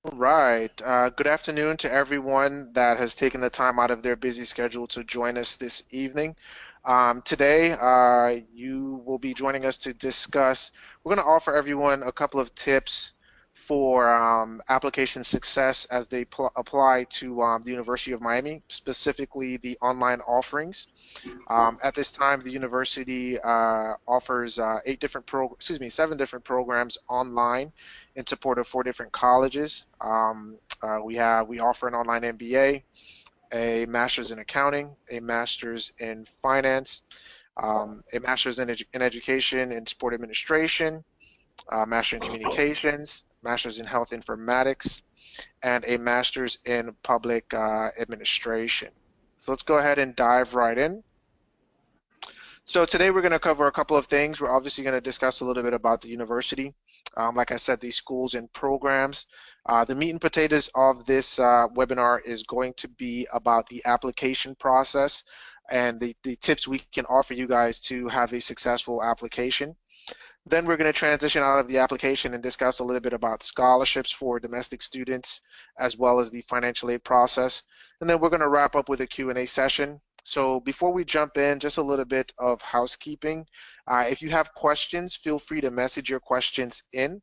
Right. Good afternoon to everyone that has taken the time out of their busy schedule to join us this evening. Today, you will be joining us to discuss. We're going to offer everyone a couple of tips for application success as they apply to the University of Miami, specifically the online offerings. At this time, the university offers seven different programs online in support of four different colleges. We offer an online MBA, a master's in accounting, a master's in finance, a master's in education and sport administration, a master's in communications, master's in health informatics, and a master's in public administration. So let's go ahead and dive right in. So today we're going to cover a couple of things. We're obviously going to discuss a little bit about the university. Like I said, these schools and programs. The meat and potatoes of this webinar is going to be about the application process and the tips we can offer you guys to have a successful application. Then we're going to transition out of the application and discuss a little bit about scholarships for domestic students, as well as the financial aid process. And then we're going to wrap up with a Q&A session. So before we jump in, just a little bit of housekeeping. If you have questions, feel free to message your questions in.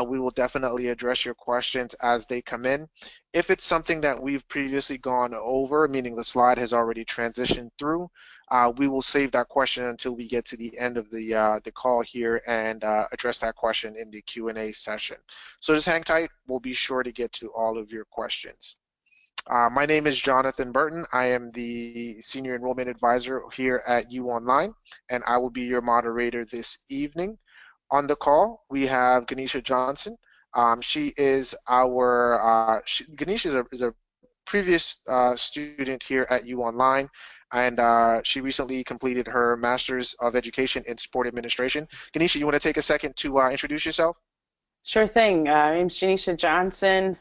We will definitely address your questions as they come in. If it's something that we've previously gone over, meaning the slide has already transitioned through, we will save that question until we get to the end of the call here and address that question in the Q&A session. So just hang tight. We'll be sure to get to all of your questions. My name is Jonathan Burton. I am the Senior Enrollment Advisor here at U Online, and I will be your moderator this evening. On the call, we have Ganesha Johnson. She is Ganesha is a previous student here at U Online, and she recently completed her Master's of Education in Sport Administration. Ganesha, you want to take a second to introduce yourself? Sure thing. My name's Janisha Johnson.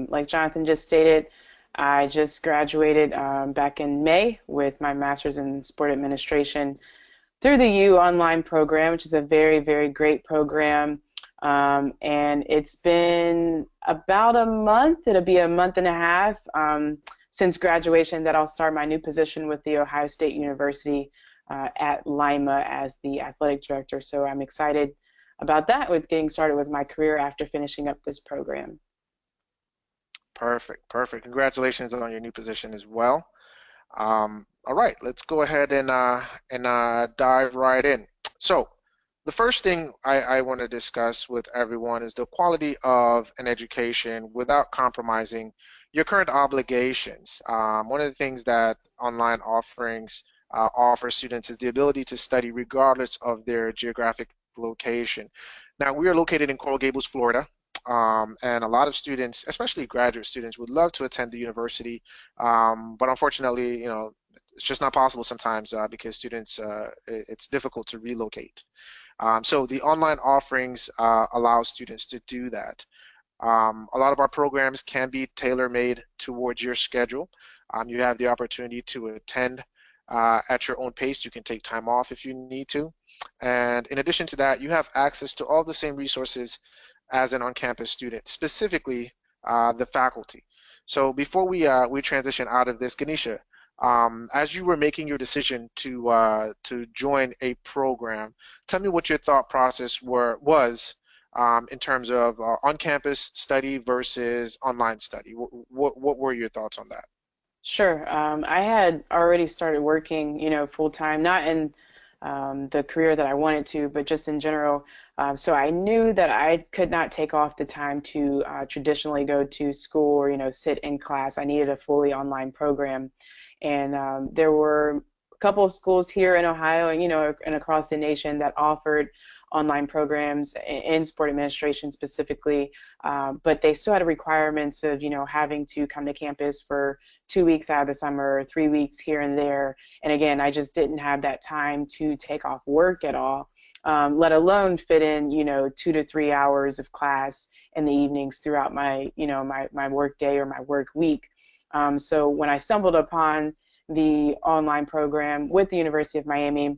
Like Jonathan just stated, I just graduated back in May with my master's in sport administration through the U Online program, which is a very, very great program. And it's been about a month, it'll be a month and a half since graduation that I'll start my new position with the Ohio State University at Lima as the athletic director. So I'm excited about that with getting started with my career after finishing up this program. Perfect, perfect. Congratulations on your new position as well. All right, let's go ahead and dive right in. So, the first thing I want to discuss with everyone is the quality of an education without compromising your current obligations. One of the things that online offerings offer students is the ability to study regardless of their geographic location. Now, we are located in Coral Gables, Florida. And a lot of students, especially graduate students, would love to attend the university, but unfortunately, it's just not possible sometimes because students, it's difficult to relocate. So the online offerings allow students to do that. A lot of our programs can be tailor-made towards your schedule. You have the opportunity to attend at your own pace. You can take time off if you need to. And in addition to that, you have access to all the same resources as an on-campus student, specifically the faculty. So before we transition out of this, Ganesha, as you were making your decision to join a program, tell me what your thought process was in terms of on-campus study versus online study. What were your thoughts on that? Sure. I had already started working, full time, not in the career that I wanted to, but just in general. So I knew that I could not take off the time to traditionally go to school or, sit in class. I needed a fully online program. And there were a couple of schools here in Ohio and, and across the nation that offered online programs in sport administration specifically, but they still had requirements of, having to come to campus for 2 weeks out of the summer, 3 weeks here and there. And again, I just didn't have that time to take off work at all, let alone fit in, 2 to 3 hours of class in the evenings throughout my, my work day or my work week. So when I stumbled upon the online program with the University of Miami,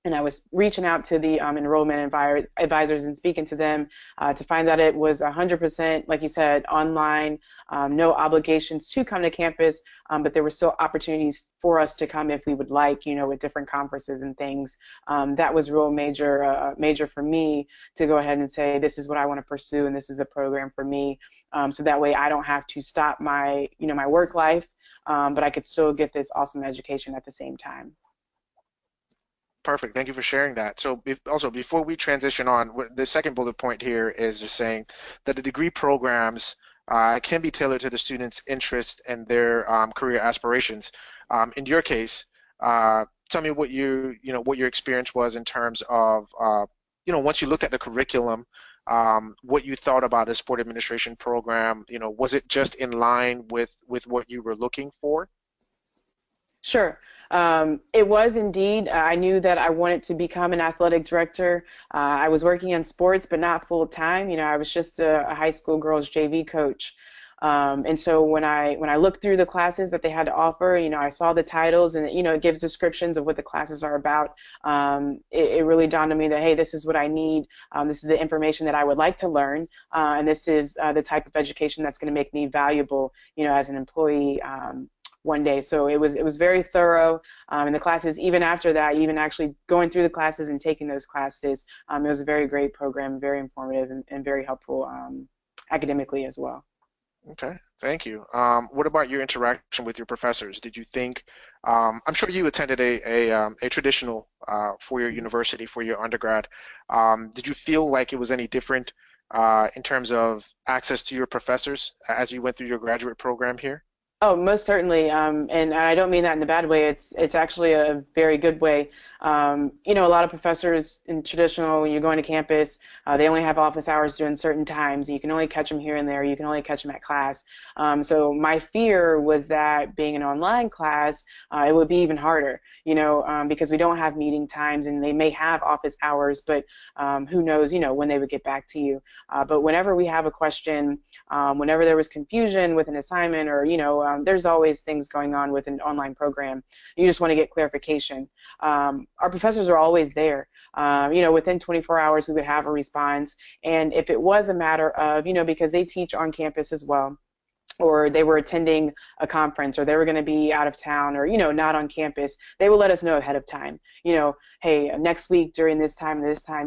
and I was reaching out to the enrollment advisors and speaking to them to find that it was 100%, like you said, online, no obligations to come to campus, but there were still opportunities for us to come if we would like, with different conferences and things. That was real major for me to go ahead and say, this is what I want to pursue, and this is the program for me. So that way I don't have to stop my, my work life, but I could still get this awesome education at the same time. Perfect. Thank you for sharing that. So also, before we transition on, the second bullet point here is just saying that the degree programs can be tailored to the student's interests and their career aspirations. In your case, tell me what what your experience was in terms of once you looked at the curriculum, what you thought about the sport administration program. Was it just in line with what you were looking for? Sure. It was indeed. I knew that I wanted to become an athletic director. I was working in sports, but not full time. I was just a high school girls JV coach. And so when I looked through the classes that they had to offer, I saw the titles, and it gives descriptions of what the classes are about. It really dawned on me that, hey, this is what I need. This is the information that I would like to learn, and this is the type of education that's going to make me valuable, as an employee. One day. So it was very thorough, and the classes, even after that, even actually going through the classes and taking those classes, it was a very great program, very informative, and very helpful academically as well. Okay, thank you. What about your interaction with your professors? Did you think, I'm sure you attended a traditional four-year university for your undergrad. Did you feel like it was any different in terms of access to your professors as you went through your graduate program here? Oh, most certainly, and I don't mean that in a bad way. It's actually a very good way. A lot of professors in traditional, when you're going to campus, they only have office hours during certain times. You can only catch them here and there. You can only catch them at class. So my fear was that being an online class, it would be even harder, because we don't have meeting times, and they may have office hours, but who knows, when they would get back to you. But whenever we have a question, whenever there was confusion with an assignment, or there's always things going on with an online program. You just want to get clarification. Our professors are always there. Within 24 hours, we would have a response. And if it was a matter of, because they teach on campus as well, or they were attending a conference, or they were going to be out of town, or not on campus, they will let us know ahead of time. Hey, next week during this time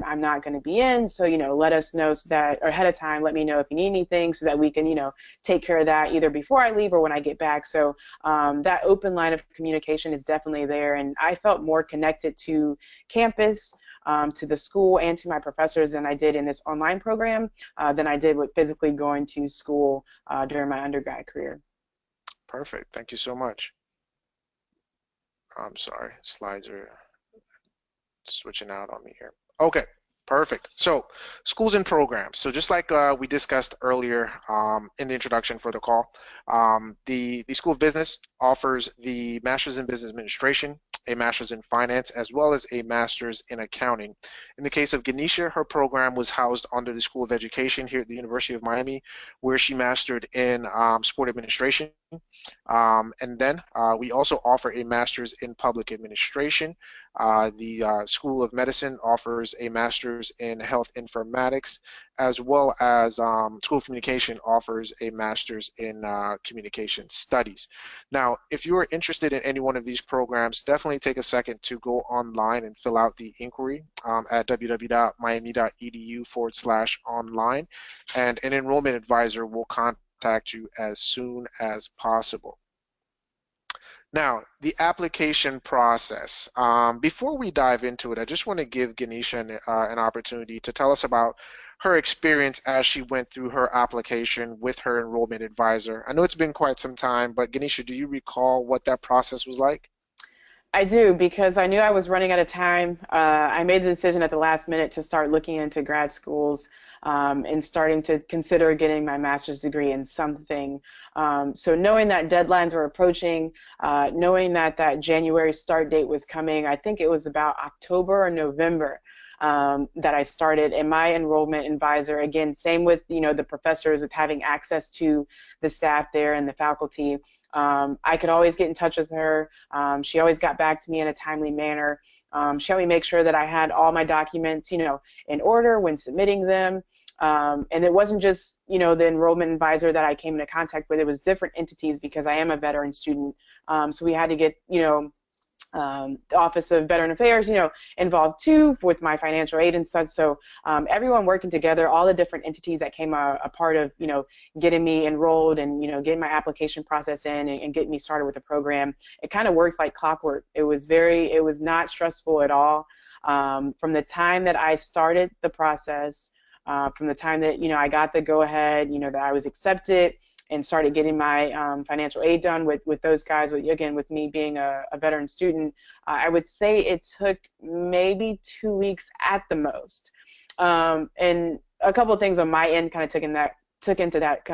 I'm not going to be in, so let us know, so that, or ahead of time, let me know if you need anything, so that we can take care of that either before I leave or when I get back. So that open line of communication is definitely there, and I felt more connected to campus, to the school, and to my professors than I did in this online program, than I did with physically going to school during my undergrad career. Perfect. Thank you so much. I'm sorry, slides are switching out on me here. Okay, perfect. So schools and programs. So just like we discussed earlier in the introduction for the call, the School of Business offers the Master's in Business Administration, a Master's in Finance, as well as a Master's in Accounting. In the case of Ganesha, her program was housed under the School of Education here at the University of Miami, where she mastered in Sport Administration. And then we also offer a Master's in Public Administration. The School of Medicine offers a Master's in Health Informatics, as well as School of Communication offers a Master's in Communication Studies. Now, if you are interested in any one of these programs, definitely take a second to go online and fill out the inquiry at www.miami.edu/online, and an enrollment advisor will contact you as soon as possible. Now, the application process. Before we dive into it, I just want to give Ganesha an opportunity to tell us about her experience as she went through her application with her enrollment advisor. I know it's been quite some time, but Ganesha, do you recall what that process was like? I do, because I knew I was running out of time. I made the decision at the last minute to start looking into grad schools, and starting to consider getting my master's degree in something. So knowing that deadlines were approaching, knowing that January start date was coming, I think it was about October or November. that I started. And my enrollment advisor, again, same with, the professors with having access to the staff there and the faculty. I could always get in touch with her. She always got back to me in a timely manner. She helped me make sure that I had all my documents, in order when submitting them. And it wasn't just, the enrollment advisor that I came into contact with. It was different entities because I am a veteran student. So we had to get, the Office of Veteran Affairs, involved too with my financial aid and such. So everyone working together, all the different entities that came a part of, getting me enrolled and, getting my application process in and getting me started with the program. It kind of works like clockwork. It was not stressful at all. From the time that I started the process, from the time that, I got the go ahead, that I was accepted and started getting my financial aid done with those guys, with me being a veteran student, I would say it took maybe 2 weeks at the most. And a couple of things on my end kind of took into that,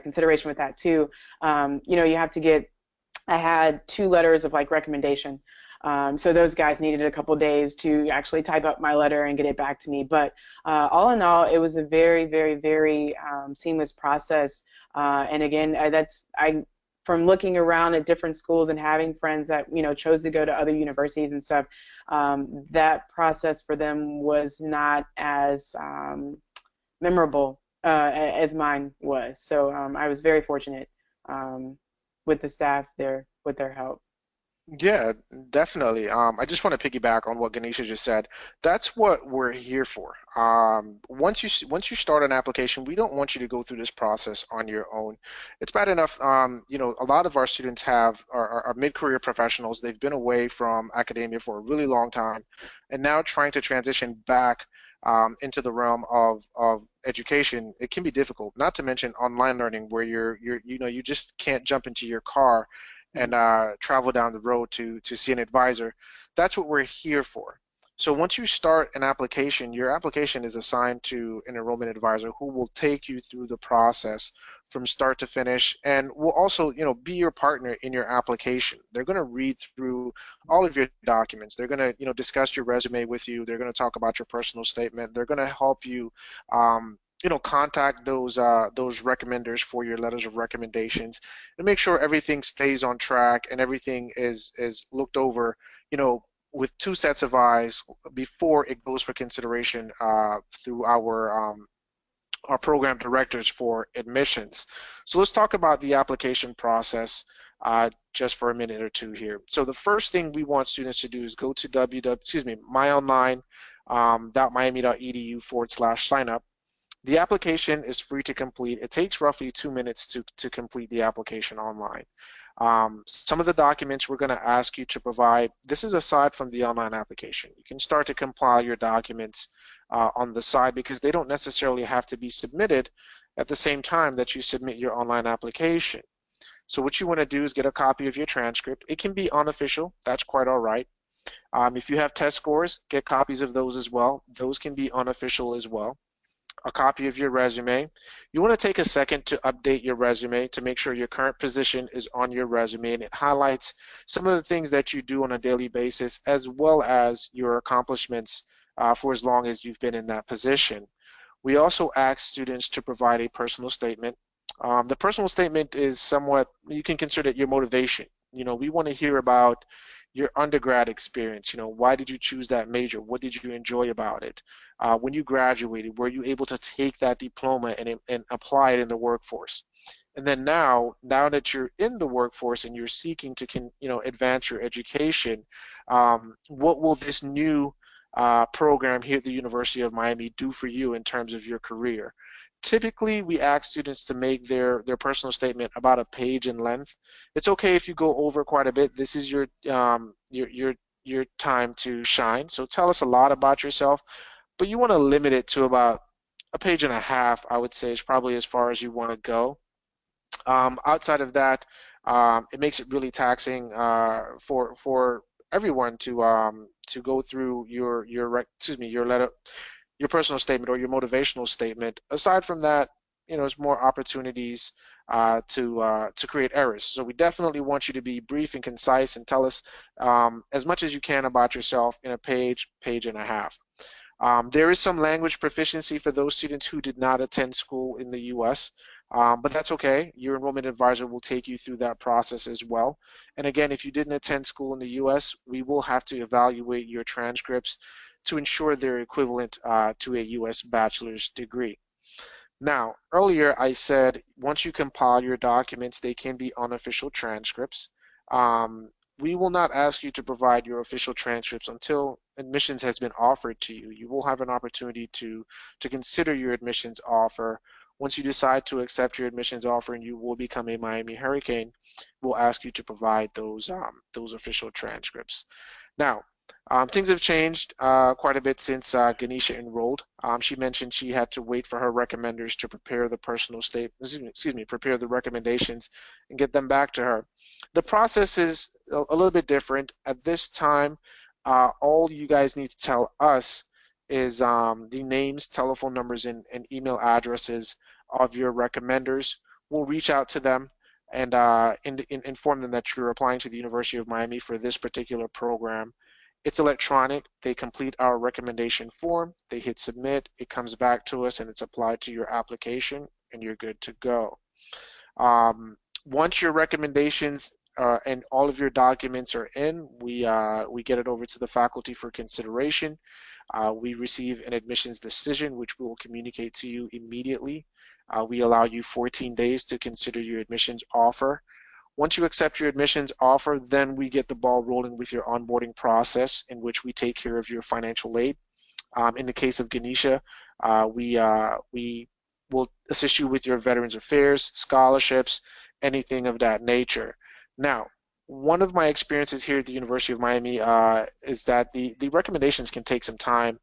consideration with that too. You have to get, I had 2 letters of recommendation. So those guys needed a couple days to actually type up my letter and get it back to me. But all in all, it was a very, very, very seamless process. And again, from looking around at different schools and having friends that chose to go to other universities and stuff, that process for them was not as memorable as mine was. So I was very fortunate with the staff there with their help. Yeah, definitely. I just want to piggyback on what Ganesha just said. That's what we're here for. Once you start an application, we don't want you to go through this process on your own. It's bad enough. A lot of our students are mid-career professionals. They've been away from academia for a really long time, and now trying to transition back into the realm of education, it can be difficult. Not to mention online learning, where you just can't jump into your car and travel down the road to see an advisor. That's what we're here for. So once you start an application, your application is assigned to an enrollment advisor who will take you through the process from start to finish, and will also, be your partner in your application. They're going to read through all of your documents. They're going to, discuss your resume with you. They're going to talk about your personal statement. They're going to help you contact those recommenders for your letters of recommendations, and make sure everything stays on track and everything is looked over, with 2 sets of eyes before it goes for consideration through our program directors for admissions. So let's talk about the application process just for a minute or two here. So the first thing we want students to do is go to myonline.miami.edu/signup. The application is free to complete. It takes roughly 2 minutes to complete the application online. Some of the documents we're going to ask you to provide, this is aside from the online application. You can start to compile your documents on the side, because they don't necessarily have to be submitted at the same time that you submit your online application. So what you want to do is get a copy of your transcript. It can be unofficial. That's quite all right. If you have test scores, get copies of those as well. Those can be unofficial as well. A copy of your resume. You want to take a second to update your resume to make sure your current position is on your resume and it highlights some of the things that you do on a daily basis, as well as your accomplishments for as long as you've been in that position. We also ask students to provide a personal statement. The personal statement is somewhat, you can consider it your motivation. We want to hear about your undergrad experience. Why did you choose that major? What did you enjoy about it? When you graduated, were you able to take that diploma and apply it in the workforce? And then now that you're in the workforce and you're seeking to advance your education, what will this new program here at the University of Miami do for you in terms of your career? Typically, we ask students to make their personal statement about a page in length. It's okay if you go over quite a bit. This is your time to shine. So tell us a lot about yourself, but you want to limit it to about a page and a half. I would say is probably as far as you want to go. Outside of that, it makes it really taxing for everyone to go through your letter, your personal statement or your motivational statement. Aside from that, there's more opportunities to create errors. So we definitely want you to be brief and concise and tell us as much as you can about yourself in a page and a half. There is some language proficiency for those students who did not attend school in the US, but that's okay. Your enrollment advisor will take you through that process as well. And again, if you didn't attend school in the US, we will have to evaluate your transcripts to ensure they're equivalent to a US bachelor's degree. Now, earlier I said once you compile your documents, they can be unofficial transcripts. We will not ask you to provide your official transcripts until admissions has been offered to you. You will have an opportunity to consider your admissions offer. Once you decide to accept your admissions offer and you will become a Miami Hurricane, we'll ask you to provide those official transcripts. Now, things have changed quite a bit since Ganesha enrolled. She mentioned she had to wait for her recommenders to prepare the personal state, excuse me, prepare the recommendations and get them back to her. The process is a little bit different. At this time, all you guys need to tell us is the names, telephone numbers, and email addresses of your recommenders. We'll reach out to them and inform them that you're applying to the University of Miami for this particular program. It's electronic. They complete our recommendation form. They hit submit. It comes back to us and it's applied to your application and you're good to go. Once your recommendations and all of your documents are in, we get it over to the faculty for consideration. We receive an admissions decision, which we will communicate to you immediately. We allow you 14 days to consider your admissions offer. Once you accept your admissions offer, then we get the ball rolling with your onboarding process in which we take care of your financial aid. In the case of Ganesha, we will assist you with your Veterans Affairs, scholarships, anything of that nature. Now, one of my experiences here at the University of Miami is that the recommendations can take some time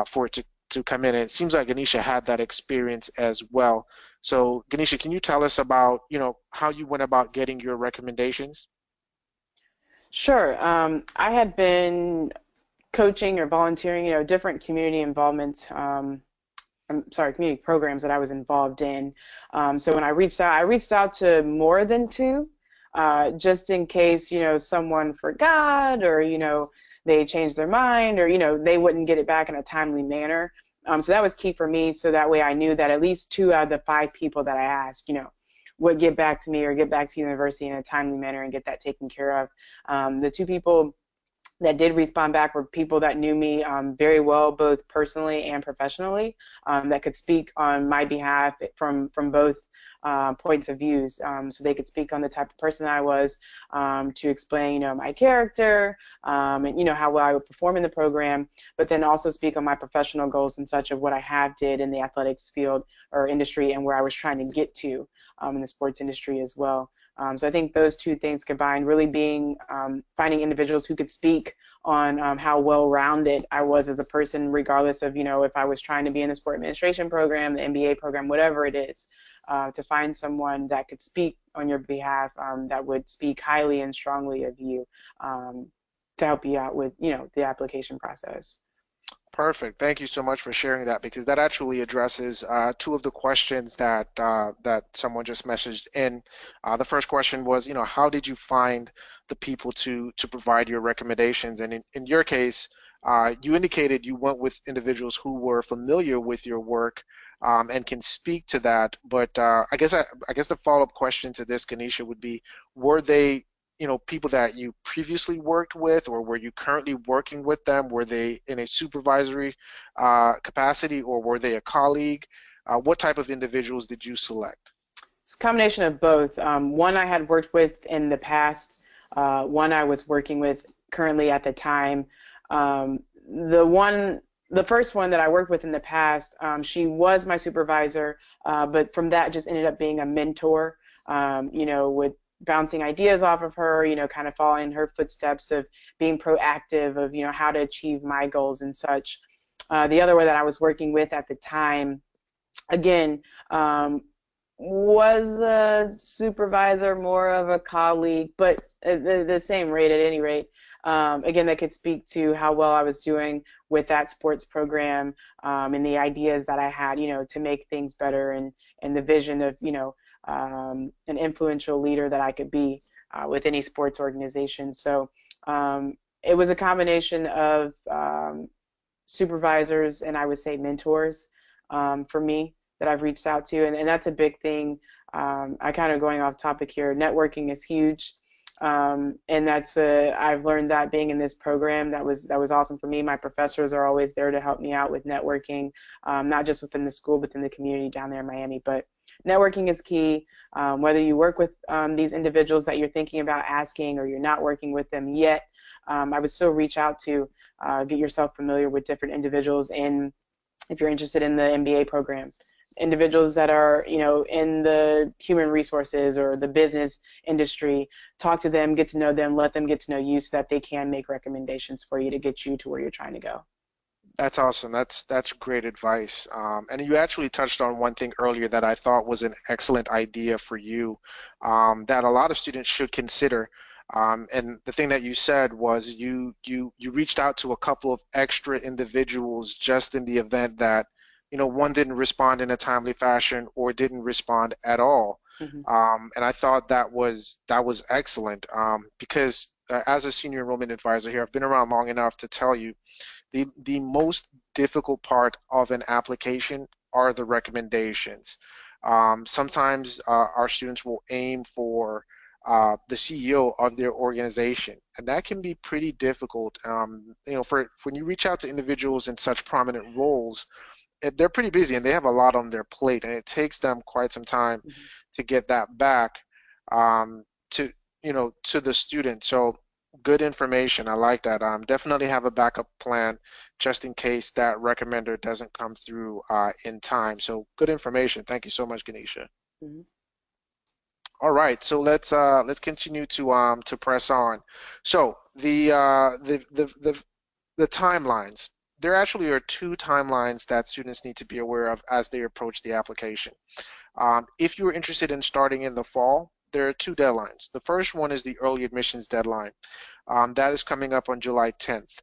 for it to come in. And it seems like Ganesha had that experience as well. So Ganesha, can you tell us about, how you went about getting your recommendations? Sure. I had been coaching or volunteering, different community involvement. I'm sorry, community programs that I was involved in. So when I reached out to more than two, just in case, someone forgot or, they changed their mind or, they wouldn't get it back in a timely manner. So that was key for me. So that way I knew that at least 2 out of the 5 people that I asked, would get back to me or get back to university in a timely manner and get that taken care of. The 2 people that did respond back were people that knew me very well, both personally and professionally, that could speak on my behalf from both points of views. So they could speak on the type of person I was, to explain, my character, and how well I would perform in the program, but then also speak on my professional goals and such of what I have did in the athletics field or industry and where I was trying to get to in the sports industry as well. So I think those 2 things combined, really being finding individuals who could speak on how well-rounded I was as a person, regardless of, if I was trying to be in the sport administration program, the MBA program, whatever it is, to find someone that could speak on your behalf, that would speak highly and strongly of you, to help you out with, the application process. Perfect. Thank you so much for sharing that because that actually addresses 2 of the questions that someone just messaged in. The first question was, how did you find the people to provide your recommendations? And in your case, you indicated you went with individuals who were familiar with your work and can speak to that. But I guess the follow-up question to this, Ganesha, would be, were they people that you previously worked with, or were you currently working with them? Were they in a supervisory capacity, or were they a colleague? What type of individuals did you select? It's a combination of both. One I had worked with in the past, one I was working with currently at the time. The first one that I worked with in the past, she was my supervisor, but from that just ended up being a mentor, with bouncing ideas off of her, kind of following in her footsteps of being proactive of, how to achieve my goals and such. The other one that I was working with at the time, again, was a supervisor, more of a colleague, but the same rate at any rate. Again, that could speak to how well I was doing with that sports program, and the ideas that I had, to make things better, and the vision of, an influential leader that I could be with any sports organization. So it was a combination of supervisors and I would say mentors for me that I've reached out to, and that's a big thing. I kind of going off topic here. Networking is huge, and that's I've learned that being in this program that was awesome for me. My professors are always there to help me out with networking, not just within the school, but in the community down there in Miami. But networking is key. Whether you work with these individuals that you're thinking about asking, or you're not working with them yet, I would still reach out to get yourself familiar with different individuals in if you're interested in the MBA program, individuals that are, in the human resources or the business industry, talk to them, get to know them, let them get to know you so that they can make recommendations for you to get you to where you're trying to go. That's awesome. That's great advice. And you actually touched on one thing earlier that I thought was an excellent idea for you, that a lot of students should consider. And the thing that you said was you reached out to a couple of extra individuals just in the event that, one didn't respond in a timely fashion or didn't respond at all. Hmm. And I thought that was excellent, because as a senior enrollment advisor here, I've been around long enough to tell you the most difficult part of an application are the recommendations. Sometimes our students will aim for the CEO of their organization, and that can be pretty difficult. For when you reach out to individuals in such prominent roles, they're pretty busy and they have a lot on their plate, and it takes them quite some time Hmm. to get that back to to the student. So good information. I like that. Definitely have a backup plan just in case that recommender doesn't come through in time. So good information. Thank you so much, Ganesha. Hmm. All right, so let's continue to press on. So the timelines. There actually are two timelines that students need to be aware of as they approach the application. If you're interested in starting in the fall, there are two deadlines. The first one is the early admissions deadline. That is coming up on July 10th.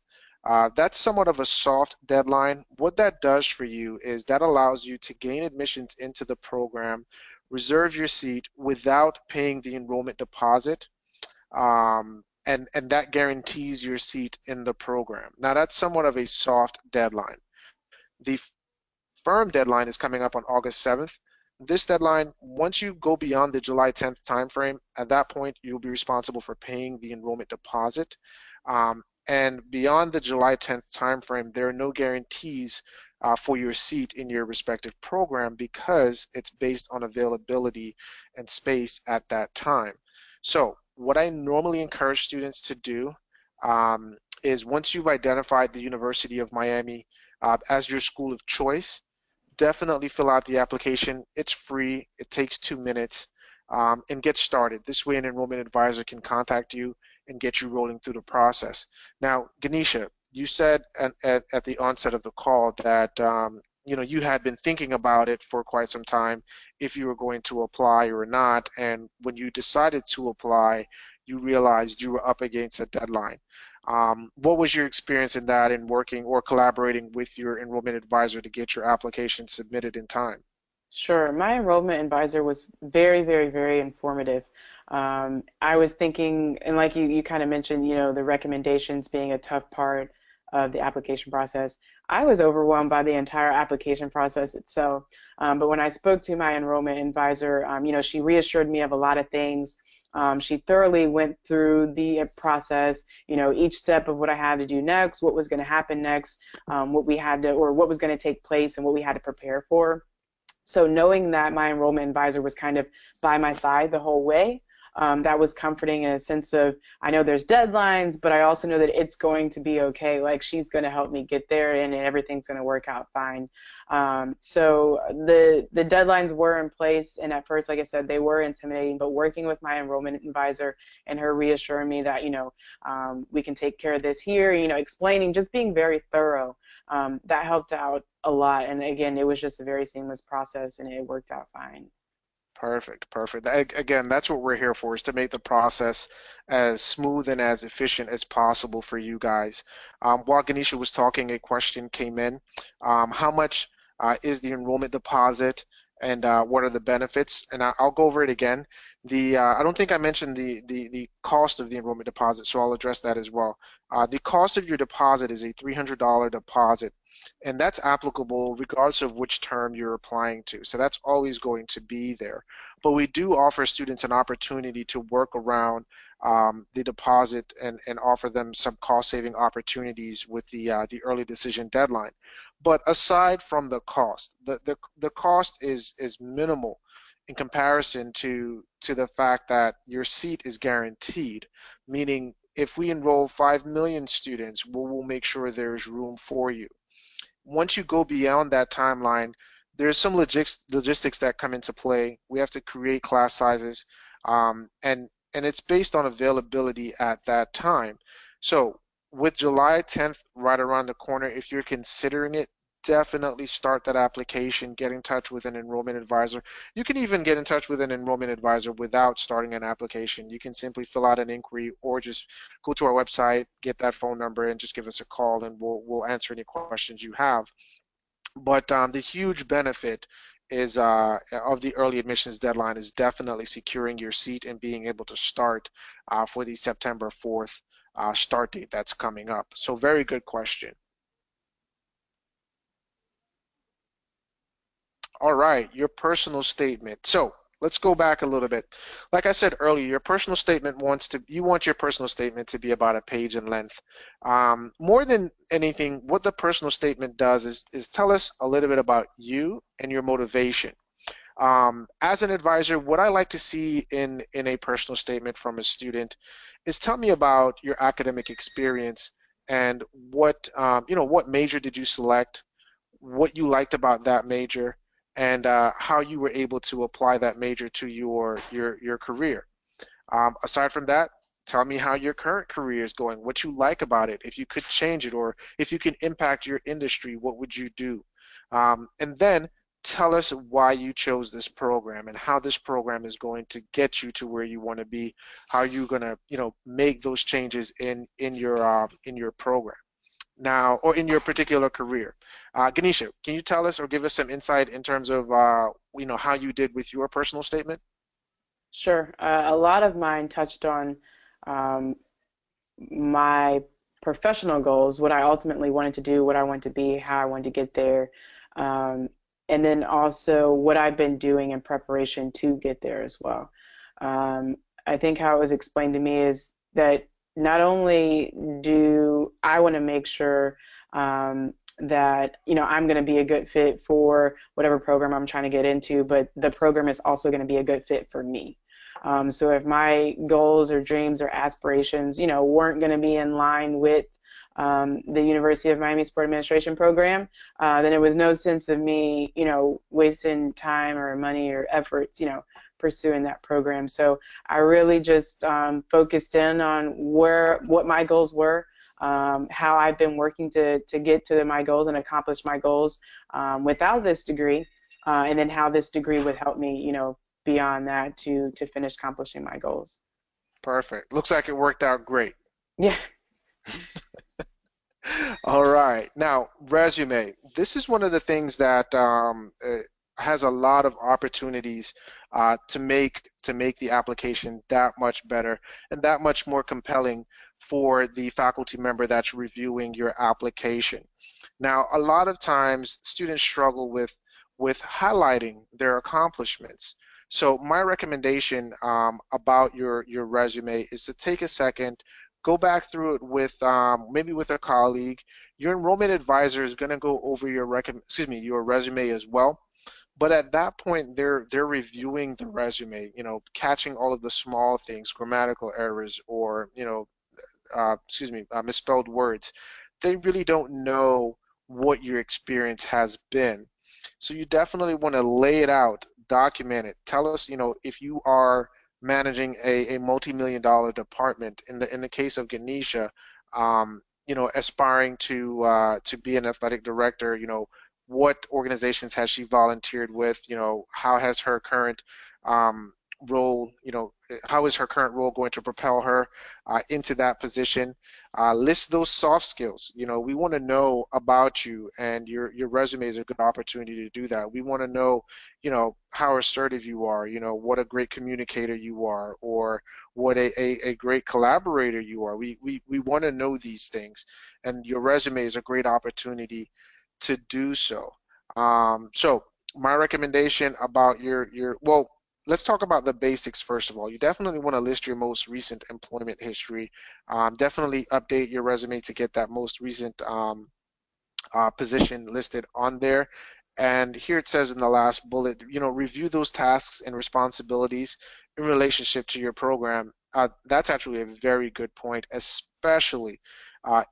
That's somewhat of a soft deadline. What that does for you is that allows you to gain admissions into the program, reserve your seat without paying the enrollment deposit, and that guarantees your seat in the program. Now, that's somewhat of a soft deadline. The firm deadline is coming up on August 7th. This deadline, once you go beyond the July 10th timeframe, at that point, you'll be responsible for paying the enrollment deposit. And beyond the July 10th timeframe, there are no guarantees for your seat in your respective program because it's based on availability and space at that time. So what I normally encourage students to do is once you've identified the University of Miami as your school of choice, definitely fill out the application. It's free. It takes 2 minutes, and get started. This way, an enrollment advisor can contact you and get you rolling through the process. Now, Ganesha, you said at the onset of the call that you had been thinking about it for quite some time if you were going to apply or not, and when you decided to apply, you realized you were up against a deadline. What was your experience in that in working or collaborating with your enrollment advisor to get your application submitted in time? Sure. My enrollment advisor was very, very, very informative. I was thinking, and like you kind of mentioned, the recommendations being a tough part of the application process. I was overwhelmed by the entire application process itself. But when I spoke to my enrollment advisor, she reassured me of a lot of things. She thoroughly went through the process, each step of what I had to do next, what was going to happen next, what we had to, or what was going to take place and what we had to prepare for. So knowing that my enrollment advisor was kind of by my side the whole way, that was comforting in a sense of I know there's deadlines, but I also know that it's going to be okay. Like she's going to help me get there, and everything's going to work out fine. So the deadlines were in place, and at first, like I said, they were intimidating. But working with my enrollment advisor and her reassuring me that we can take care of this here, explaining, just being very thorough. That helped out a lot. And again, it was just a very seamless process and it worked out fine. Perfect, perfect. Again, that's what we're here for, is to make the process as smooth and as efficient as possible for you guys. While Ganesha was talking, a question came in. How much is the enrollment deposit? and what are the benefits. And I'll go over it again. I don't think I mentioned the cost of the enrollment deposit, so I'll address that as well. The cost of your deposit is a $300 deposit, and that's applicable regardless of which term you're applying to. So that's always going to be there. But we do offer students an opportunity to work around the deposit and offer them some cost-saving opportunities with the early decision deadline. But aside from the cost, the cost is minimal in comparison to the fact that your seat is guaranteed, meaning if we enroll 5 million students, we'll make sure there's room for you. Once you go beyond that timeline, there's some logistics that come into play. We have to create class sizes, and it's based on availability at that time. So with July 10th right around the corner, if you're considering it, definitely start that application, get in touch with an enrollment advisor. You can even get in touch with an enrollment advisor without starting an application. You can simply fill out an inquiry or just go to our website, get that phone number, and just give us a call, and we'll answer any questions you have. But the huge benefit is of the early admissions deadline is definitely securing your seat and being able to start for the September 4th start date that's coming up. So very good question. All right, your personal statement. So let's go back a little bit. Like I said earlier, your personal statement you want your personal statement to be about a page in length. More than anything, what the personal statement does is tell us a little bit about you and your motivation. As an advisor, what I like to see in a personal statement from a student is tell me about your academic experience and what major did you select, what you liked about that major, and how you were able to apply that major to your career. Aside from that, tell me how your current career is going, what you like about it, if you could change it, or if you can impact your industry, what would you do? And then tell us why you chose this program and how this program is going to get you to where you want to be, how you're going to, make those changes in your program now, or in your particular career. Ganesha, can you tell us or give us some insight in terms of how you did with your personal statement? Sure. A lot of mine touched on um, my professional goals, what I ultimately wanted to do, what I wanted to be, how I wanted to get there, um, and then also what I've been doing in preparation to get there as well. Um, I think how it was explained to me is that not only do I want to make sure that I'm going to be a good fit for whatever program I'm trying to get into, but the program is also going to be a good fit for me. So if my goals or dreams or aspirations, weren't going to be in line with the University of Miami Sport Administration program, then it was no sense of me, wasting time or money or efforts, pursuing that program. So I really just focused in on what my goals were, how I've been working to get to my goals and accomplish my goals without this degree, and then how this degree would help me, beyond that to finish accomplishing my goals. Perfect. Looks like it worked out great. Yeah. All right. Now, resume. This is one of the things that has a lot of opportunities to make the application that much better and that much more compelling for the faculty member that's reviewing your application. Now, a lot of times students struggle with highlighting their accomplishments. So my recommendation about your resume is to take a second, go back through it with maybe with a colleague. Your enrollment advisor is going to go over your resume as well. But at that point, they're reviewing the resume, catching all of the small things, grammatical errors, or misspelled words. They really don't know what your experience has been. So you definitely want to lay it out, document it. Tell us, if you are managing a multi-million dollar department. In the case of Ganesha, aspiring to be an athletic director, what organizations has she volunteered with? How has her current role, how is her current role going to propel her into that position? List those soft skills. We want to know about you, and your resume is a good opportunity to do that. We want to know, how assertive you are, what a great communicator you are, or what a great collaborator you are. We want to know these things, and your resume is a great opportunity to do so. So my recommendation about well, let's talk about the basics first of all. You definitely want to list your most recent employment history. Definitely update your resume to get that most recent position listed on there. And here it says in the last bullet, review those tasks and responsibilities in relationship to your program. That's actually a very good point, especially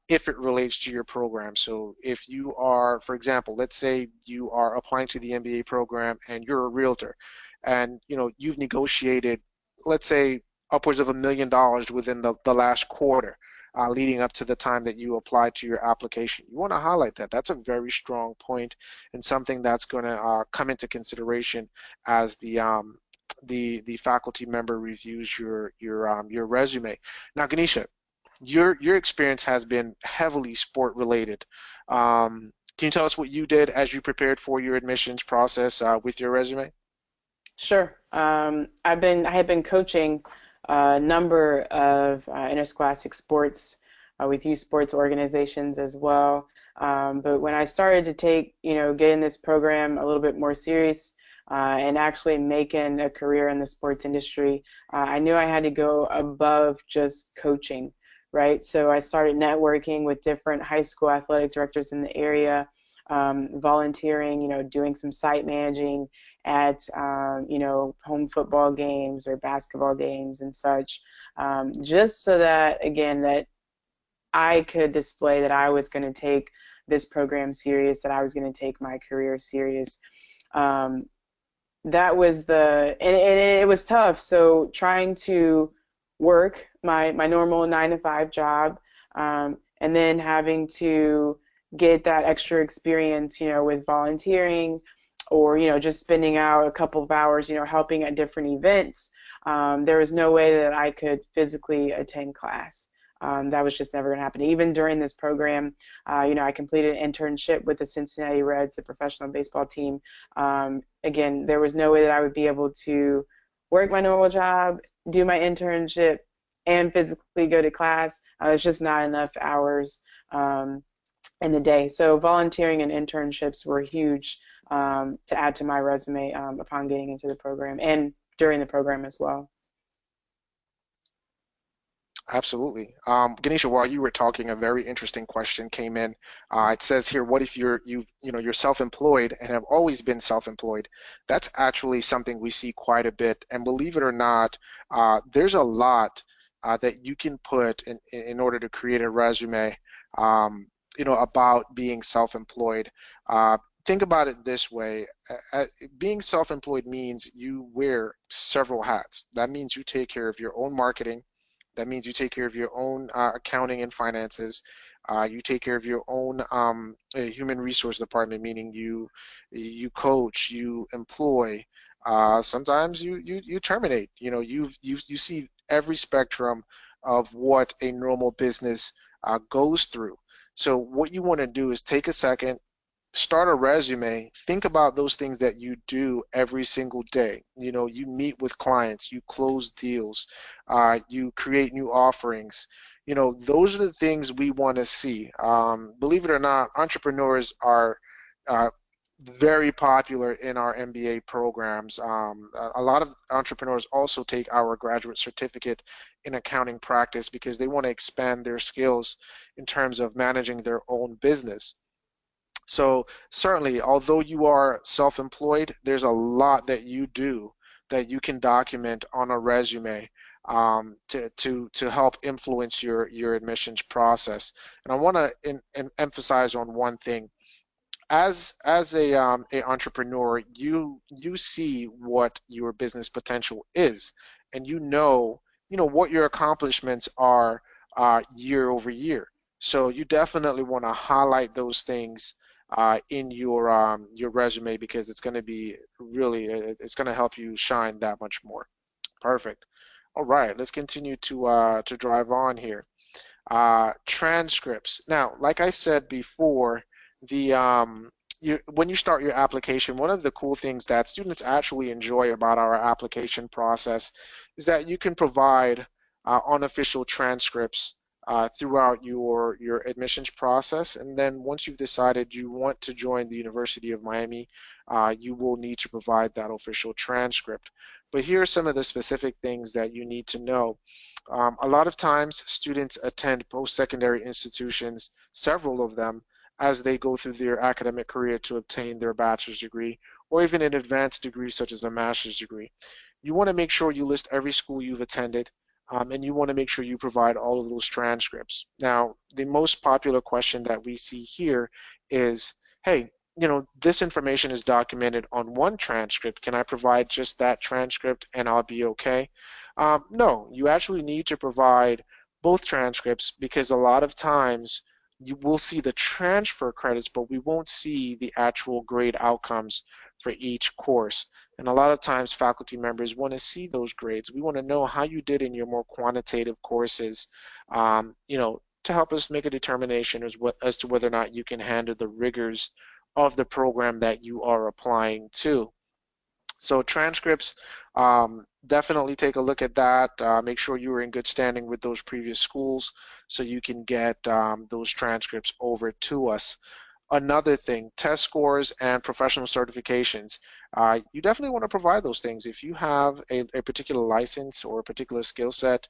if it relates to your program. So if you are, for example, let's say you are applying to the MBA program and you're a realtor, and you've negotiated, let's say, upwards of $1 million within the last quarter, leading up to the time that you apply to your application. You want to highlight that. That's a very strong point and something that's going to come into consideration as the faculty member reviews your resume. Now, Ganesha, your experience has been heavily sport related. Can you tell us what you did as you prepared for your admissions process with your resume? Sure. I had been coaching a number of interscholastic sports with youth sports organizations as well. But when I started to get in this program a little bit more serious and actually making a career in the sports industry, I knew I had to go above just coaching, right? So I started networking with different high school athletic directors in the area, volunteering, doing some site managing at home football games or basketball games and such, just so that again that I could display that I was going to take this program serious, that I was going to take my career serious. Um, that was and it was tough. So trying to work my normal 9 to 5 job, and then having to get that extra experience, with volunteering or, just spending out a couple of hours, helping at different events. There was no way that I could physically attend class. That was just never going to happen. Even during this program, I completed an internship with the Cincinnati Reds, the professional baseball team. Again, there was no way that I would be able to work my normal job, do my internship, and physically go to class. It's just not enough hours in the day. So volunteering and internships were huge to add to my resume upon getting into the program and during the program as well. Absolutely. Ganesha, while you were talking, a very interesting question came in. It says here, what if you're self-employed and have always been self-employed? That's actually something we see quite a bit. And believe it or not, there's a lot that you can put in order to create a resume, about being self-employed. Think about it this way. Being self-employed means you wear several hats. That means you take care of your own marketing. That means you take care of your own accounting and finances. You take care of your own human resource department, meaning you coach, you employ. Sometimes you terminate. You see every spectrum of what a normal business goes through. So what you want to do is take a second, start a resume, think about those things that you do every single day. You meet with clients, you close deals, you create new offerings. Those are the things we want to see. Believe it or not, entrepreneurs are uh, very popular in our MBA programs. A lot of entrepreneurs also take our graduate certificate in accounting practice because they want to expand their skills in terms of managing their own business. So certainly, although you are self-employed, there's a lot that you do that you can document on a resume to help influence your admissions process. And I want to emphasize on one thing. As a entrepreneur, you see what your business potential is, and you know what your accomplishments are year over year. So you definitely want to highlight those things in your resume because it's going to be really it's going to help you shine that much more. Perfect. All right, let's continue to drive on here. Transcripts. Now, like I said before, the when you start your application, one of the cool things that students actually enjoy about our application process is that you can provide unofficial transcripts throughout your admissions process. And then once you've decided you want to join the University of Miami, you will need to provide that official transcript. But here are some of the specific things that you need to know. A lot of times students attend post-secondary institutions, several of them, as they go through their academic career to obtain their bachelor's degree or even an advanced degree such as a master's degree. You want to make sure you list every school you've attended, and you want to make sure you provide all of those transcripts. Now, the most popular question that we see here is, hey, this information is documented on one transcript. Can I provide just that transcript and I'll be okay? No, you actually need to provide both transcripts because a lot of times you will see the transfer credits, but we won't see the actual grade outcomes for each course. And a lot of times faculty members want to see those grades. We want to know how you did in your more quantitative courses, to help us make a determination as to whether or not you can handle the rigors of the program that you are applying to. So transcripts, definitely take a look at that. Make sure you are in good standing with those previous schools so you can get those transcripts over to us. Another thing, test scores and professional certifications. You definitely want to provide those things. If you have a particular license or a particular skill set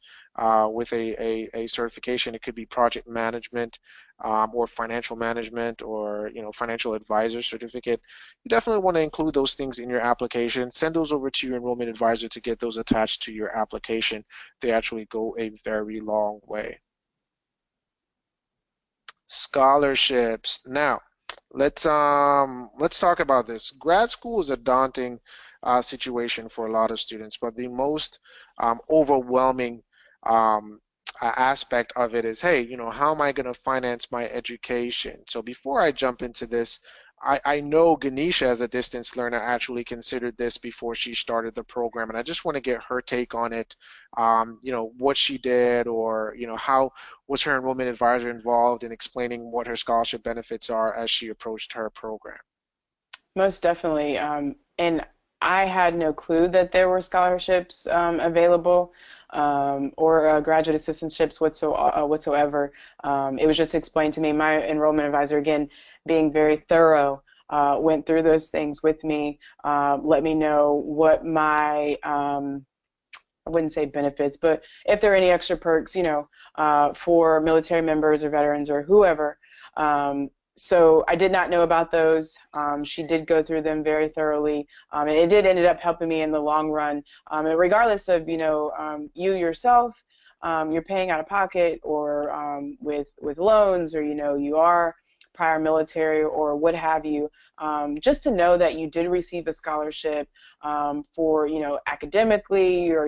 with a certification, it could be project management or financial management or financial advisor certificate. You definitely want to include those things in your application. Send those over to your enrollment advisor to get those attached to your application. They actually go a very long way. Scholarships. Now, let's talk about this. Grad school is a daunting situation for a lot of students, but the most overwhelming aspect of it is, hey, how am I going to finance my education? So before I jump into this, I know Ganesha as a distance learner actually considered this before she started the program, and I just want to get her take on it. What she did, or how was her enrollment advisor involved in explaining what her scholarship benefits are as she approached her program? Most definitely. And I had no clue that there were scholarships available or graduate assistantships whatsoever. It was just explained to me. My enrollment advisor, again, being very thorough, went through those things with me, let me know what my I wouldn't say benefits, but if there are any extra perks, for military members or veterans or whoever. So I did not know about those. She did go through them very thoroughly, and it did ended up helping me in the long run. And regardless of you yourself, you're paying out of pocket or with loans, or you are prior military or what have you, just to know that you did receive a scholarship for academically or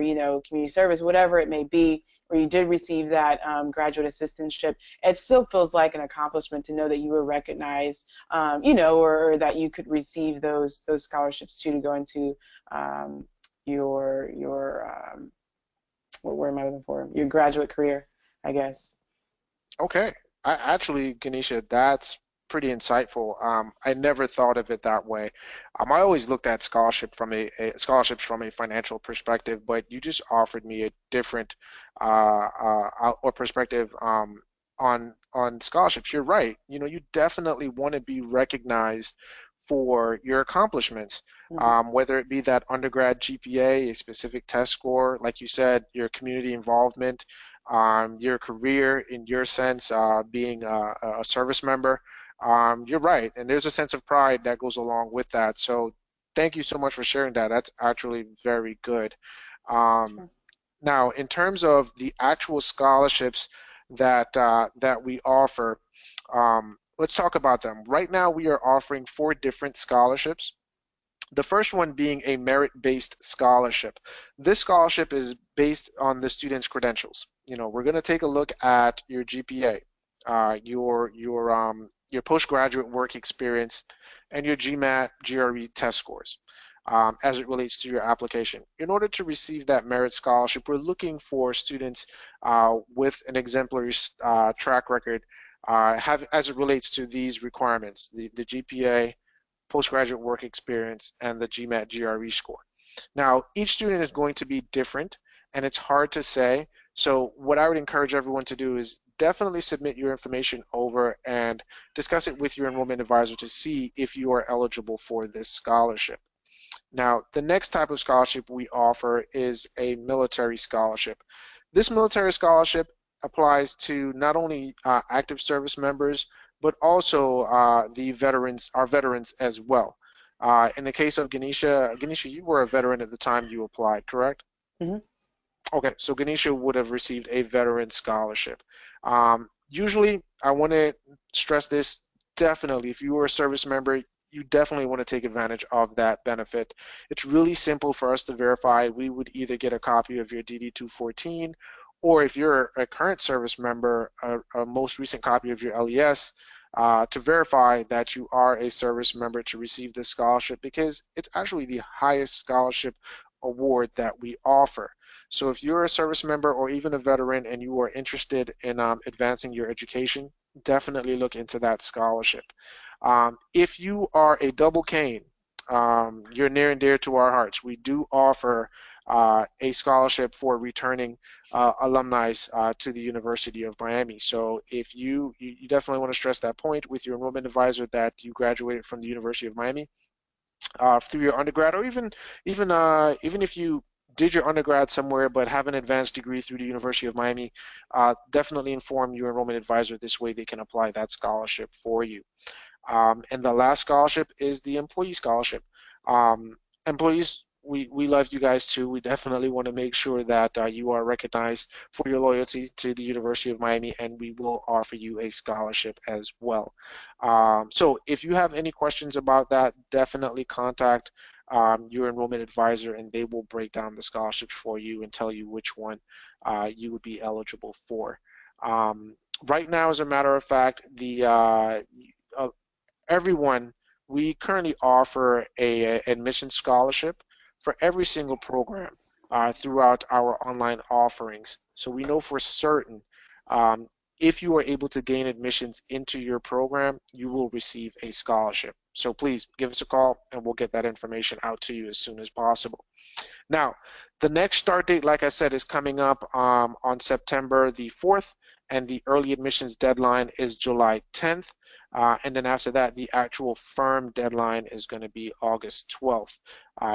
community service, whatever it may be, or you did receive that graduate assistantship. It still feels like an accomplishment to know that you were recognized, or that you could receive those scholarships too, to go into your what word am I looking for? Your graduate career, I guess. Okay. Actually, Ganesha, that's pretty insightful. I never thought of it that way. I always looked at scholarships from a financial perspective, but you just offered me a different or perspective on scholarships. You're right. You definitely want to be recognized for your accomplishments, Mhm. whether it be that undergrad GPA, a specific test score, like you said, your community involvement, your career in your sense, being a service member. You're right, and there's a sense of pride that goes along with that. So thank you so much for sharing that. That's actually very good. Um, Sure. Now, in terms of the actual scholarships that we offer, let's talk about them. Right now, we are offering 4 different scholarships. The first one being a merit-based scholarship. This scholarship is based on the student's credentials. We're going to take a look at your GPA, your postgraduate work experience, and your GMAT, GRE test scores. as it relates to your application. In order to receive that merit scholarship, we're looking for students with an exemplary track record as it relates to these requirements, the GPA, postgraduate work experience, and the GMAT GRE score. Now, each student is going to be different, and it's hard to say. So what I would encourage everyone to do is definitely submit your information over and discuss it with your enrollment advisor to see if you are eligible for this scholarship. Now, the next type of scholarship we offer is a military scholarship. This military scholarship applies to not only active service members, but also our veterans as well. In the case of Ganesha, you were a veteran at the time you applied, correct? Hmm. Okay, so Ganesha would have received a veteran scholarship. Usually, I want to stress this, definitely, if you are a service member, you definitely want to take advantage of that benefit. It's really simple for us to verify. We would either get a copy of your DD-214, or if you're a current service member, a most recent copy of your LES, to verify that you are a service member to receive this scholarship, because it's actually the highest scholarship award that we offer. So if you're a service member or even a veteran and you are interested in advancing your education, definitely look into that scholarship. If you are a double cane, you're near and dear to our hearts. We do offer a scholarship for returning alumni to the University of Miami. So if you definitely want to stress that point with your enrollment advisor that you graduated from the University of Miami through your undergrad, or even if you did your undergrad somewhere but have an advanced degree through the University of Miami, definitely inform your enrollment advisor. This way they can apply that scholarship for you. And the last scholarship is the employee scholarship. Employees, we love you guys too. We definitely want to make sure that you are recognized for your loyalty to the University of Miami, and we will offer you a scholarship as well. So if you have any questions about that, definitely contact your enrollment advisor, and they will break down the scholarships for you and tell you which one you would be eligible for. Right now, as a matter of fact, the everyone, we currently offer a admission scholarship for every single program throughout our online offerings. So we know for certain um, if you are able to gain admissions into your program, you will receive a scholarship. So please give us a call and we'll get that information out to you as soon as possible. Now, the next start date, like I said, is coming up on September the 4th, and the early admissions deadline is July 10th. And then after that, the actual firm deadline is going to be August 12th.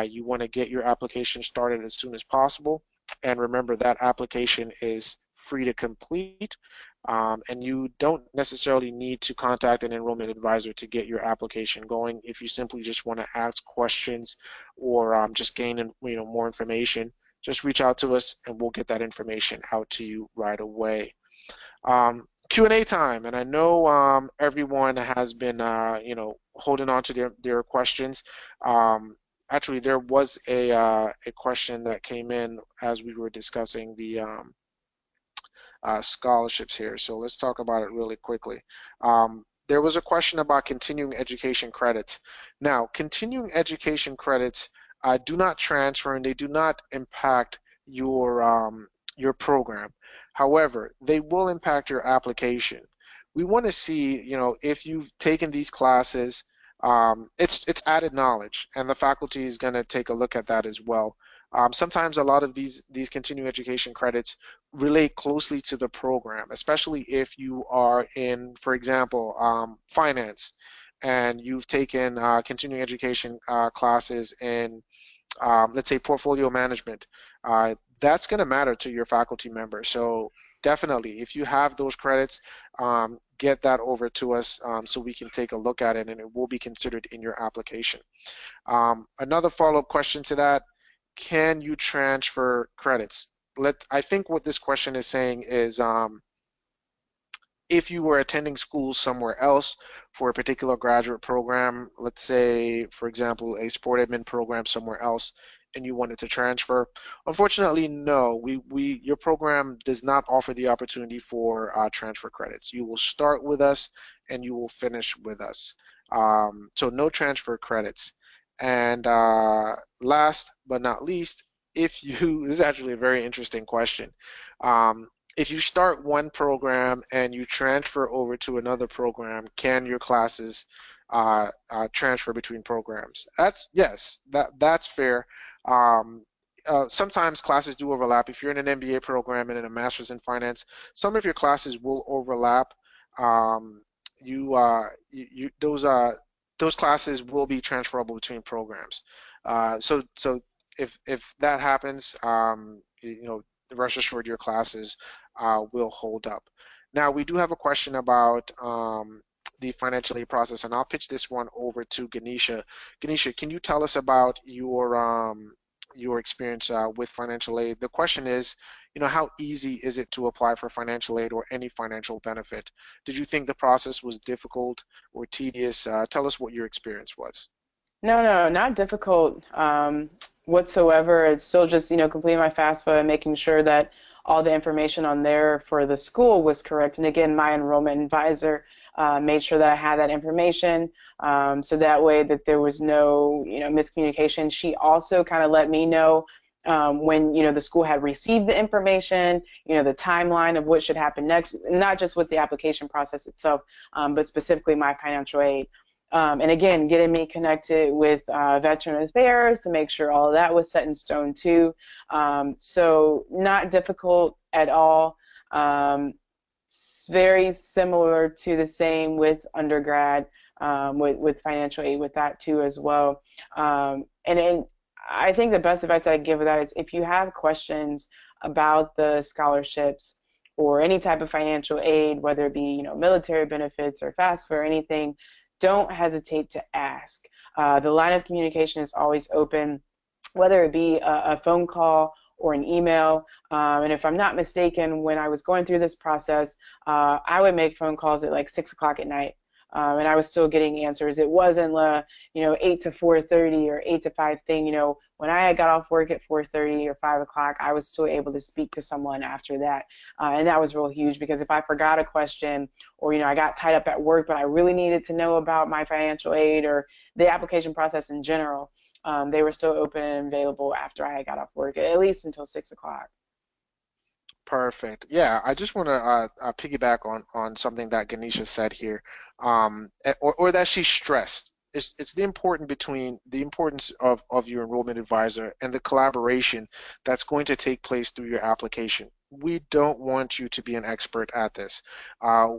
You want to get your application started as soon as possible. And remember that application is free to complete. And you don't necessarily need to contact an enrollment advisor to get your application going. If you simply just want to ask questions or just gain more information, just reach out to us and we'll get that information out to you right away. Q&A time, and I know everyone has been holding on to their questions. Actually, there was a question that came in as we were discussing the scholarships here. So let's talk about it really quickly. There was a question about continuing education credits. Now, continuing education credits do not transfer and they do not impact your program. However, they will impact your application. We want to see, if you've taken these classes, it's added knowledge, and the faculty is going to take a look at that as well. Sometimes a lot of these continuing education credits relate closely to the program, especially if you are in, for example, finance, and you've taken continuing education classes in, let's say, portfolio management. That's going to matter to your faculty members. So definitely, if you have those credits, get that over to us so we can take a look at it, and it will be considered in your application. Another follow-up question to that: can you transfer credits? I think what this question is saying is if you were attending school somewhere else for a particular graduate program, let's say, for example, a sport admin program somewhere else, and you wanted to transfer, unfortunately, no, your program does not offer the opportunity for transfer credits. You will start with us and you will finish with us. So no transfer credits. And last but not least, if you, this is actually a very interesting question. Um, if you start one program and you transfer over to another program, can your classes transfer between programs? That's yes, that's fair. Um, Sometimes classes do overlap. If you're in an MBA program and in a master's in finance, some of your classes will overlap. Um, those classes will be transferable between programs. So if that happens, rest assured your classes will hold up. Now we do have a question about the financial aid process, and I'll pitch this one over to Ganesha. Ganesha, can you tell us about your experience with financial aid? The question is, how easy is it to apply for financial aid or any financial benefit? Did you think the process was difficult or tedious? Tell us what your experience was. No, no, not difficult whatsoever. It's still just, completing my FAFSA and making sure that all the information on there for the school was correct. And again, my enrollment advisor made sure that I had that information, so that way that there was no, miscommunication. She also kind of let me know when, the school had received the information, the timeline of what should happen next, not just with the application process itself, but specifically my financial aid. And again, getting me connected with Veteran Affairs to make sure all of that was set in stone too. So not difficult at all. Very similar to the same with undergrad, with financial aid with that too as well. And I think the best advice that I give with that is if you have questions about the scholarships or any type of financial aid, whether it be, military benefits or FAFSA or anything, don't hesitate to ask. The line of communication is always open, whether it be a phone call or an email. And if I'm not mistaken, when I was going through this process, I would make phone calls at like 6 o'clock at night. And I was still getting answers. It wasn't 8 to 4:30 or 8 to 5 thing. When I got off work at 4:30 or 5 o'clock, I was still able to speak to someone after that. And that was real huge because if I forgot a question or, I got tied up at work, but I really needed to know about my financial aid or the application process in general, they were still open and available after I got off work, at least until 6 o'clock. Perfect. Yeah, I just want to piggyback on something that Ganesha said here, or that she stressed. It's the importance of your enrollment advisor and the collaboration that's going to take place through your application. We don't want you to be an expert at this.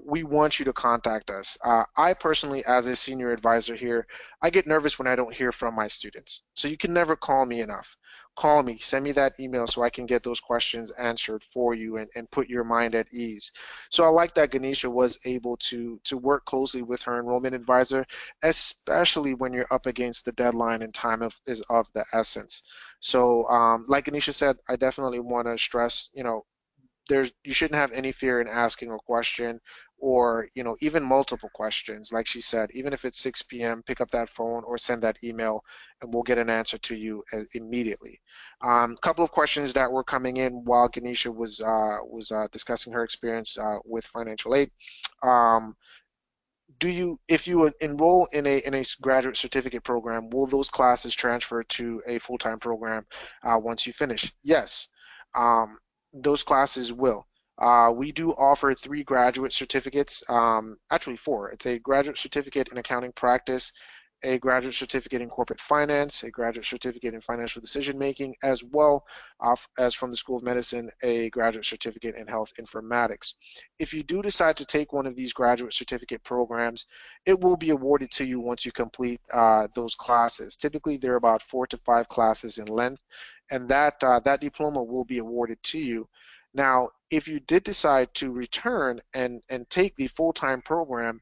We want you to contact us. I personally, as a senior advisor here, I get nervous when I don't hear from my students. So you can never call me enough. Call me, send me that email so I can get those questions answered for you and put your mind at ease. So I like that Ganesha was able to work closely with her enrollment advisor, especially when you're up against the deadline and time is of the essence. So like Ganesha said, I definitely want to stress, you shouldn't have any fear in asking a question or even multiple questions. Like she said, even if it's 6 p.m., pick up that phone or send that email and we'll get an answer to you immediately. A couple of questions that were coming in while Ganesha was discussing her experience with financial aid. um, if you enroll in a graduate certificate program, will those classes transfer to a full-time program once you finish? Yes, um, those classes will. We do offer 3 graduate certificates, actually 4. It's a graduate certificate in accounting practice, a graduate certificate in corporate finance, a graduate certificate in financial decision making, as well as from the School of Medicine, a graduate certificate in health informatics. If you do decide to take one of these graduate certificate programs, it will be awarded to you once you complete those classes. Typically, they're about 4 to 5 classes in length, and that diploma will be awarded to you. Now, if you did decide to return and take the full-time program,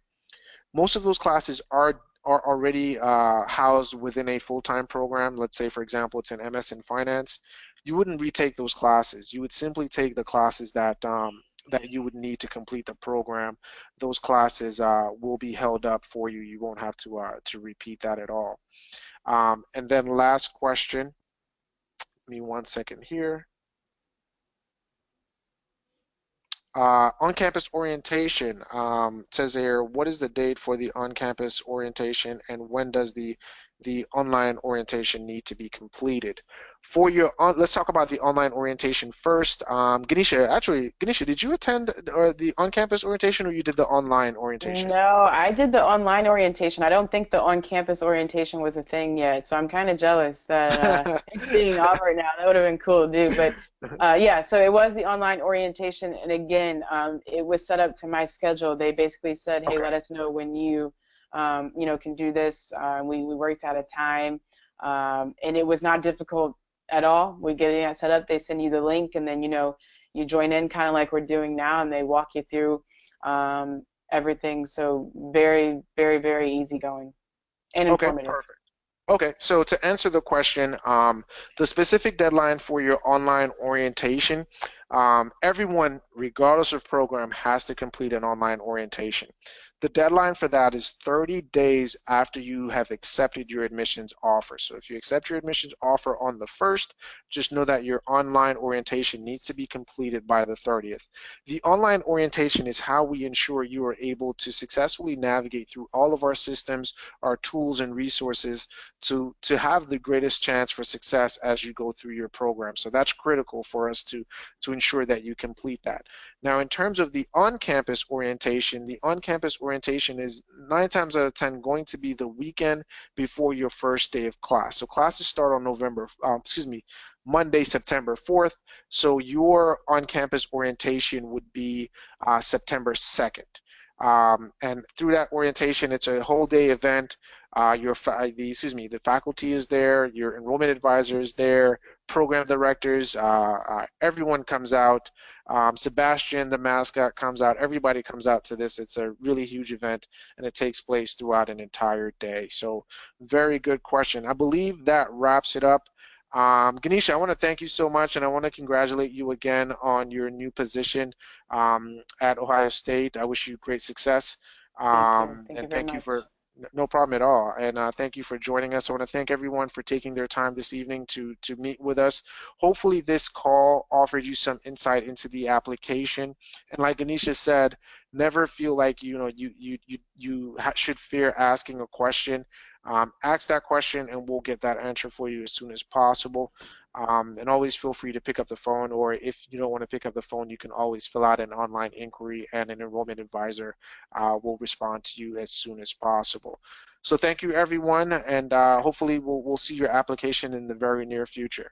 most of those classes are already housed within a full-time program. Let's say, for example, it's an MS in finance. You wouldn't retake those classes. You would simply take the classes that you would need to complete the program. Those classes will be held up for you. You won't have to repeat that at all. And then last question. Give me one second here. On-campus orientation says here, what is the date for the on-campus orientation and when does the online orientation need to be completed? For your let's talk about the online orientation first. Ganesha, did you attend the on-campus orientation or you did the online orientation? No, I did the online orientation. I don't think the on-campus orientation was a thing yet, so I'm kind of jealous that it's being offered now. That would have been cool to do, but yeah. So it was the online orientation, and again, it was set up to my schedule. They basically said, "Hey, Okay. let us know when you can do this." We worked out a time, and it was not difficult at all. We get it set up. They send you the link, and then you join in, kind of like we're doing now, and they walk you through. Um, Everything. So very, very, very easygoing and Okay, informative. perfect. Okay, so to answer the question, the specific deadline for your online orientation, everyone, regardless of program, has to complete an online orientation. The deadline for that is 30 days after you have accepted your admissions offer. So if you accept your admissions offer on the 1st, just know that your online orientation needs to be completed by the 30th. The online orientation is how we ensure you are able to successfully navigate through all of our systems, our tools and resources to have the greatest chance for success as you go through your program. So that's critical for us to ensure that you complete that. Now, in terms of the on-campus orientation, the on-campus orientation is 9 times out of 10 going to be the weekend before your first day of class. So classes start on Monday, September 4th. So your on-campus orientation would be September 2nd. And through that orientation, it's a whole day event. The faculty is there, your enrollment advisor is there, program directors, everyone comes out. Sebastian, the mascot, comes out. Everybody comes out to this. It's a really huge event, and it takes place throughout an entire day. So, very good question. I believe that wraps it up. Ganesha, I want to thank you so much, and I want to congratulate you again on your new position at Ohio State. I wish you great success, Thank you. Thank you and very thank you much. for no problem at all. And thank you for joining us. I want to thank everyone for taking their time this evening to meet with us. Hopefully, this call offered you some insight into the application. And like Ganesha said, never feel like you should fear asking a question. Ask that question and we'll get that answer for you as soon as possible. And always feel free to pick up the phone, or if you don't want to pick up the phone, you can always fill out an online inquiry and an enrollment advisor will respond to you as soon as possible. So thank you everyone, and hopefully we'll see your application in the very near future.